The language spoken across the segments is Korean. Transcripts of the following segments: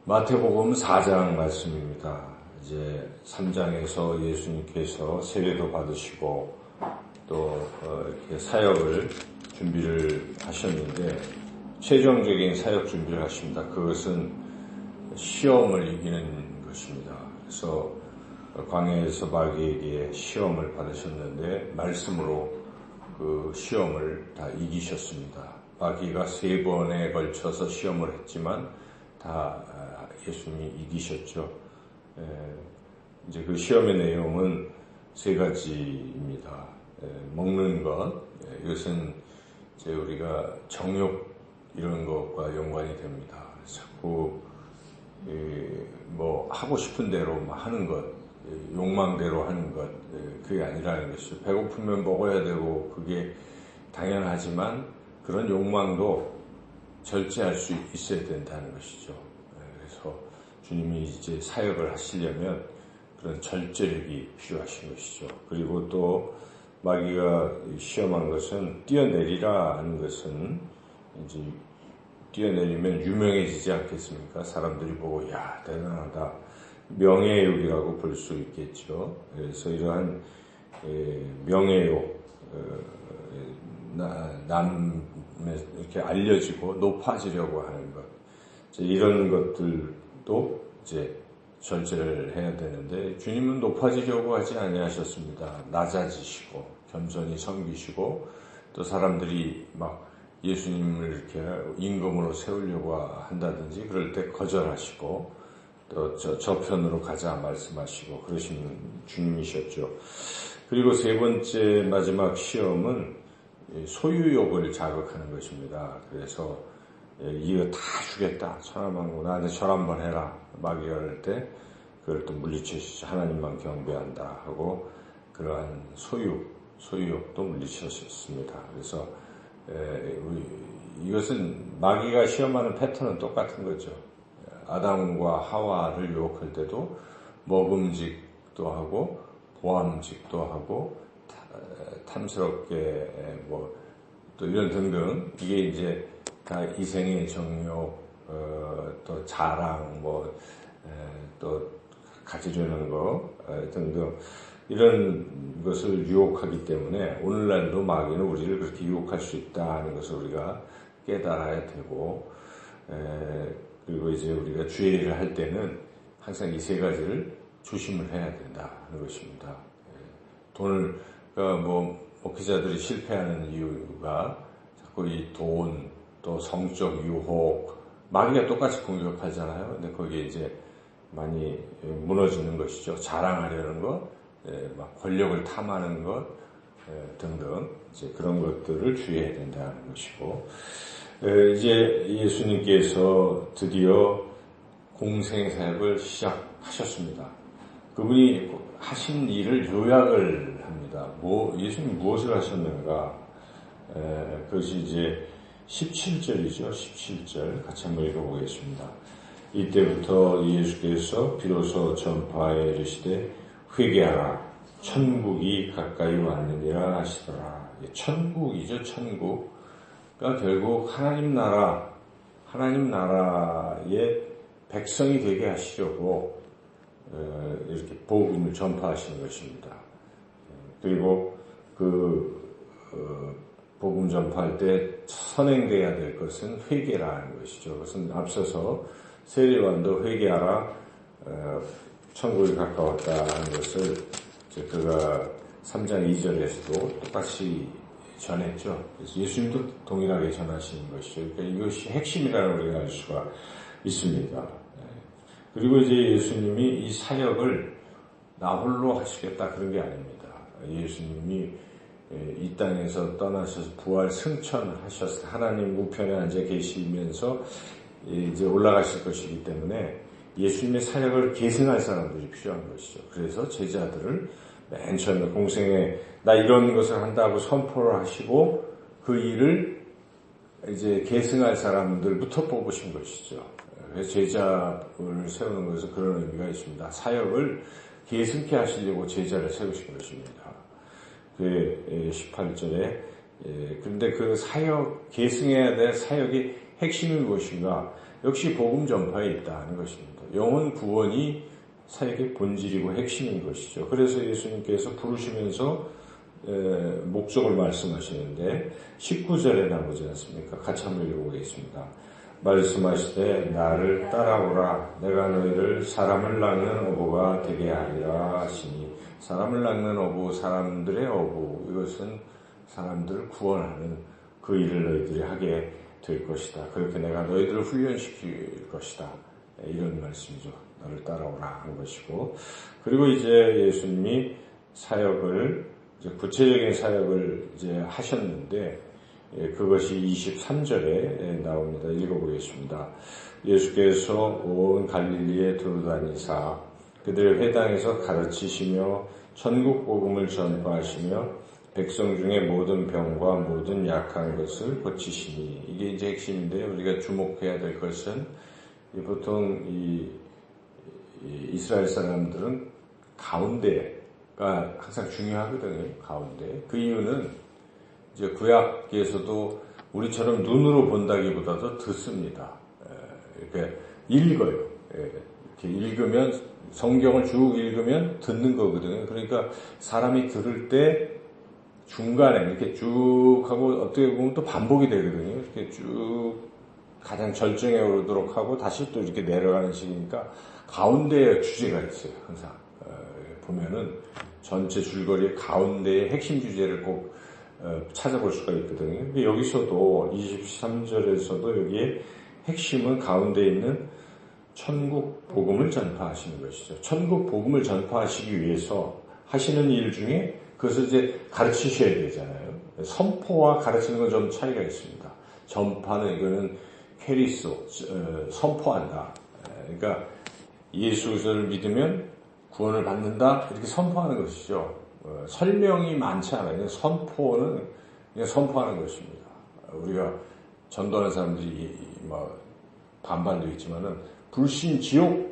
마태복음 4장 말씀입니다. 이제 3장에서 예수님께서 세례도 받으시고 또 이렇게 사역을 준비를 하셨는데 최종적인 사역 준비를 하십니다. 그것은 시험을 이기는 것입니다. 그래서 광야에서 마귀에게 시험을 받으셨는데 말씀으로 그 시험을 다 이기셨습니다. 마귀가 3번에 걸쳐서 시험을 했지만 다 예수님이 이기셨죠. 이제 그 시험의 내용은 3가지입니다. 먹는 것, 이것은 이제 우리가 정욕 이런 것과 연관이 됩니다. 자꾸 뭐 하고 싶은 대로 하는 것, 욕망대로 하는 것, 그게 아니라는 것이죠. 배고프면 먹어야 되고 그게 당연하지만 그런 욕망도 절제할 수 있어야 된다는 것이죠. 그래서 주님이 이제 사역을 하시려면 그런 절제력이 필요하신 것이죠. 그리고 또 마귀가 시험한 것은 뛰어내리라 하는 것은 이제 뛰어내리면 유명해지지 않겠습니까? 사람들이 보고 야 대단하다. 명예욕이라고 볼 수 있겠죠. 그래서 이러한 명예욕, 남에 이렇게 알려지고 높아지려고 하는 것, 이런 것들도 이제 절제를 해야 되는데 주님은 높아지려고 하지 아니하셨습니다. 낮아지시고 겸손히 섬기시고 또 사람들이 막 예수님을 이렇게 임금으로 세우려고 한다든지 그럴 때 거절하시고 또 저편으로 가자 말씀하시고 그러시는 주님이셨죠. 그리고 3번째 마지막 시험은 소유욕을 자극하는 것입니다. 그래서 이거 다 주겠다. 천하만고 나한테 절 한번 해라. 마귀가 그럴 때 그걸 또 물리치시죠. 하나님만 경배한다 하고 그러한 소유욕도 물리치셨습니다. 그래서 이것은 마귀가 시험하는 패턴은 똑같은 거죠. 아담과 하와를 유혹할 때도 먹음직도 하고 보암직도 하고 탐스럽게 또 이런 등등 이게 이제 다 이생의 정욕 또 자랑 또 가지려는 거 등등 이런 것을 유혹하기 때문에 오늘날도 마귀는 우리를 그렇게 유혹할 수 있다는 것을 우리가 깨달아야 되고 그리고 이제 우리가 주의를 할 때는 항상 이 3가지를 조심을 해야 된다는 것입니다. 돈을 목회자들이 실패하는 이유가 자꾸 이 돈, 또 성적 유혹, 마귀가 똑같이 공격하잖아요. 근데 거기에 이제 많이 무너지는 것이죠. 자랑하려는 것, 막 권력을 탐하는 것 등등 이제 그런 것들을 주의해야 된다는 것이고 이제 예수님께서 드디어 공생 사역을 시작하셨습니다. 그분이 하신 일을 요약을 합니다. 예수님 무엇을 하셨는가? 그것이 이제 17절이죠. 17절 같이 한번 읽어보겠습니다. 이때부터 예수께서 비로소 전파에 이르시되 회개하라. 천국이 가까이 왔느니라 하시더라. 천국이죠. 천국. 그러니까 결국 하나님 나라의 백성이 되게 하시려고 이렇게 복음을 전파하시는 것입니다. 그리고 복음 전파할 때 선행돼야 될 것은 회개라는 것이죠. 그것은 앞서서 세례요한도 회개하라, 천국이 가까웠다 하는 것을 그가 3장 2절에서도 똑같이 전했죠. 그래서 예수님도 동일하게 전하시는 것이죠. 그러니까 이것이 핵심이라는 우리가 알 수가 있습니다. 그리고 이제 예수님이 이 사역을 나 홀로 하시겠다 그런 게 아닙니다. 예수님이 이 땅에서 떠나셔서 부활 승천하셔서 하나님 우편에 앉아 계시면서 이제 올라가실 것이기 때문에 예수님의 사역을 계승할 사람들이 필요한 것이죠. 그래서 제자들을 맨 처음에 공생에 나 이런 것을 한다고 선포를 하시고 그 일을 이제 계승할 사람들부터 뽑으신 것이죠. 그래서 제자를 세우는 것은 그런 의미가 있습니다. 사역을 계승케 하시려고 제자를 세우신 것입니다. 그 18절에 그런데 그 사역 계승해야 될 사역이 핵심이 무엇인가? 역시 복음 전파에 있다는 것입니다. 영혼 구원이 사역의 본질이고 핵심인 것이죠. 그래서 예수님께서 부르시면서 목적을 말씀하시는데 19절에 나오지 않습니까? 같이 한번 읽어보겠습니다. 말씀하시되 나를 따라오라. 내가 너희를 사람을 낚는 어부가 되게 하리라 하시니, 사람을 낚는 어부, 사람들의 어부, 이것은 사람들을 구원하는 그 일을 너희들이 하게 될 것이다. 그렇게 내가 너희들을 훈련시킬 것이다. 이런 말씀이죠. 너를 따라오라 하는 것이고, 그리고 이제 예수님이 사역을, 이제 구체적인 사역을 이제 하셨는데, 그것이 23절에 나옵니다. 읽어보겠습니다. 예수께서 온 갈릴리에 두루다니사 그들의 회당에서 가르치시며 천국 복음을 전파하시며 백성 중에 모든 병과 모든 약한 것을 고치시니, 이게 이제 핵심인데, 우리가 주목해야 될 것은 보통 이스라엘 사람들은 가운데가 항상 중요하거든요. 가운데. 그 이유는 이제 구약에서도 우리처럼 눈으로 본다기보다도 듣습니다. 이렇게 읽어요. 이렇게 읽으면, 성경을 쭉 읽으면 듣는 거거든요. 그러니까 사람이 들을 때 중간에 이렇게 쭉 하고 어떻게 보면 또 반복이 되거든요. 이렇게 쭉 가장 절정에 오르도록 하고 다시 또 이렇게 내려가는 식이니까 가운데에 주제가 있어요. 항상 보면은 전체 줄거리의 가운데에 핵심 주제를 꼭 찾아볼 수가 있거든요. 근데 여기서도 23절에서도 여기에 핵심은 가운데 있는 천국 복음을 전파하시는 것이죠. 천국 복음을 전파하시기 위해서 하시는 일 중에 그것을 이제 가르치셔야 되잖아요. 선포와 가르치는 건 좀 차이가 있습니다. 전파는 이거는 캐리소, 선포한다. 그러니까 예수를 믿으면 구원을 받는다, 이렇게 선포하는 것이죠. 설명이 많지 않아요. 선포는 그냥 선포하는 것입니다. 우리가 전도하는 사람들이 뭐 반반도 있지만은 불신, 지옥,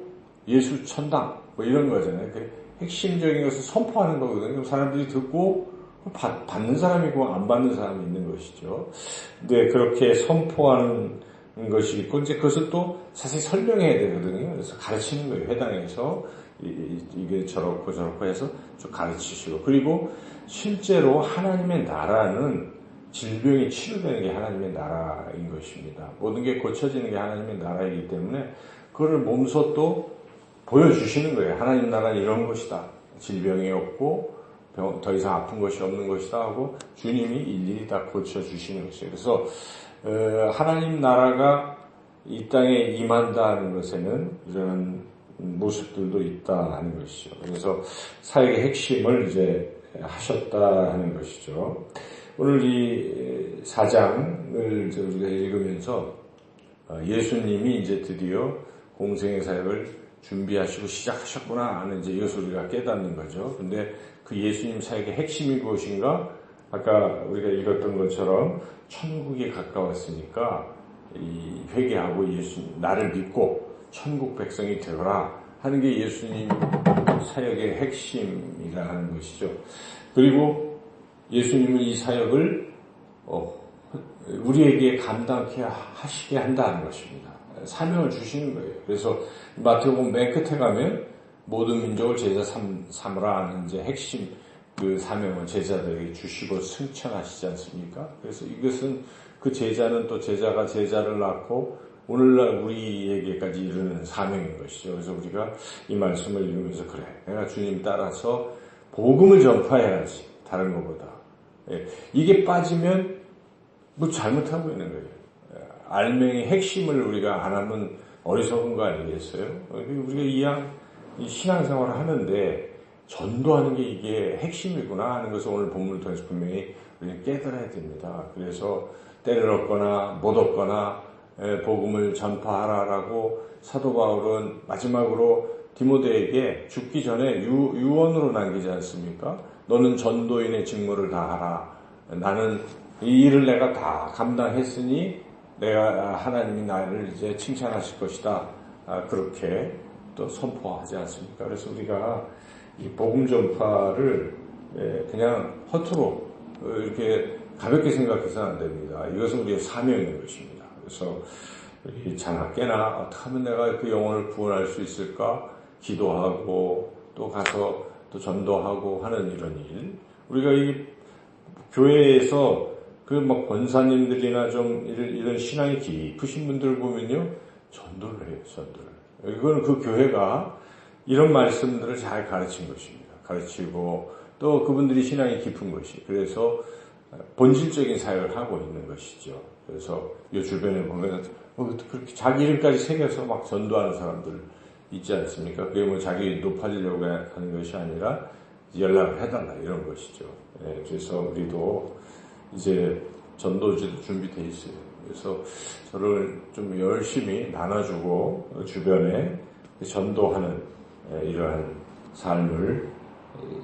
예수 천당 뭐 이런 거잖아요. 그 핵심적인 것을 선포하는 거거든요. 그럼 사람들이 듣고 받는 사람이 있고 안 받는 사람이 있는 것이죠. 근데 그렇게 선포하는 것이 있고, 이제 그것을 또 자세히 설명해야 되거든요. 그래서 가르치는 거예요. 회당에서 이게 저렇고 저렇고 해서 좀 가르치시고, 그리고 실제로 하나님의 나라는 질병이 치료되는 게 하나님의 나라인 것입니다. 모든 게 고쳐지는 게 하나님의 나라이기 때문에 그거를 몸소 또 보여주시는 거예요. 하나님 나라는 이런 것이다. 질병이 없고 더 이상 아픈 것이 없는 것이다 하고 주님이 일일이 다 고쳐주시는 것이에요. 그래서 하나님 나라가 이 땅에 임한다는 것에는 이런 모습들도 있다는 것이죠. 그래서 사역의 핵심을 이제 하셨다는 것이죠. 오늘 이 4장을 우리가 읽으면서 예수님이 이제 드디어 공생의 사역을 준비하시고 시작하셨구나 하는 이제 이것을 우리가 깨닫는 거죠. 근데 그 예수님 사역의 핵심이 무엇인가? 아까 우리가 읽었던 것처럼 천국이 가까웠으니까 이 회개하고 예수 나를 믿고 천국 백성이 되어라 하는 게 예수님 사역의 핵심이라는 것이죠. 그리고 예수님은 이 사역을 우리에게 감당케 하시게 한다는 것입니다. 사명을 주시는 거예요. 그래서 마태복음 맨 끝에 가면 모든 민족을 제자 삼으라 하는 이제 핵심 그 사명을 제자들에게 주시고 승천하시지 않습니까? 그래서 이것은 그 제자는 또 제자가 제자를 낳고 오늘날 우리에게까지 이르는 사명인 것이죠. 그래서 우리가 이 말씀을 읽으면서 그래, 내가 주님 따라서 복음을 전파해야지, 다른 것보다. 이게 빠지면 뭐 잘못하고 있는 거예요. 알맹이 핵심을 우리가 안 하면 어리석은 거 아니겠어요? 우리가 이 신앙생활을 하는데 전도하는 게 이게 핵심이구나 하는 것을 오늘 본문을 통해서 분명히 우리는 깨달아야 됩니다. 그래서 때를 얻거나 못 얻거나 복음을 전파하라라고 사도 바울은 마지막으로 디모데에게 죽기 전에 유언으로 남기지 않습니까? 너는 전도인의 직무를 다 하라. 나는 이 일을 내가 다 감당했으니 내가 하나님이 나를 이제 칭찬하실 것이다. 그렇게 또 선포하지 않습니까? 그래서 우리가 이 복음 전파를 그냥 허투루 이렇게 가볍게 생각해서는 안 됩니다. 이것은 우리의 사명인 것입니다. 그래서 우리 자나깨나 어떻게 하면 내가 그 영혼을 구원할 수 있을까? 기도하고 또 가서 또 전도하고 하는 이런 일. 우리가 이 교회에서 그 막 권사님들이나 좀 이런 신앙이 깊으신 분들 보면요, 전도를 해요, 전도를. 이거는 그 교회가 이런 말씀들을 잘 가르친 것입니다. 가르치고 또 그분들이 신앙이 깊은 것이. 그래서 본질적인 사역을 하고 있는 것이죠. 그래서 이 주변에 보면 그렇게 자기 이름까지 새겨서 막 전도하는 사람들 있지 않습니까? 그게 뭐 자기 높아지려고 하는 것이 아니라 연락을 해달라 이런 것이죠. 예, 그래서 우리도 이제 전도지도 준비되어 있어요. 그래서 저를 좀 열심히 나눠주고 주변에 전도하는 이러한 삶을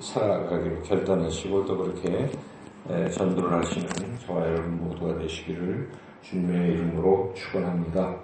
살아가기로 결단하시고 또 그렇게 전도를 하시는 저와 여러분 모두가 되시기를 주님의 이름으로 축원합니다.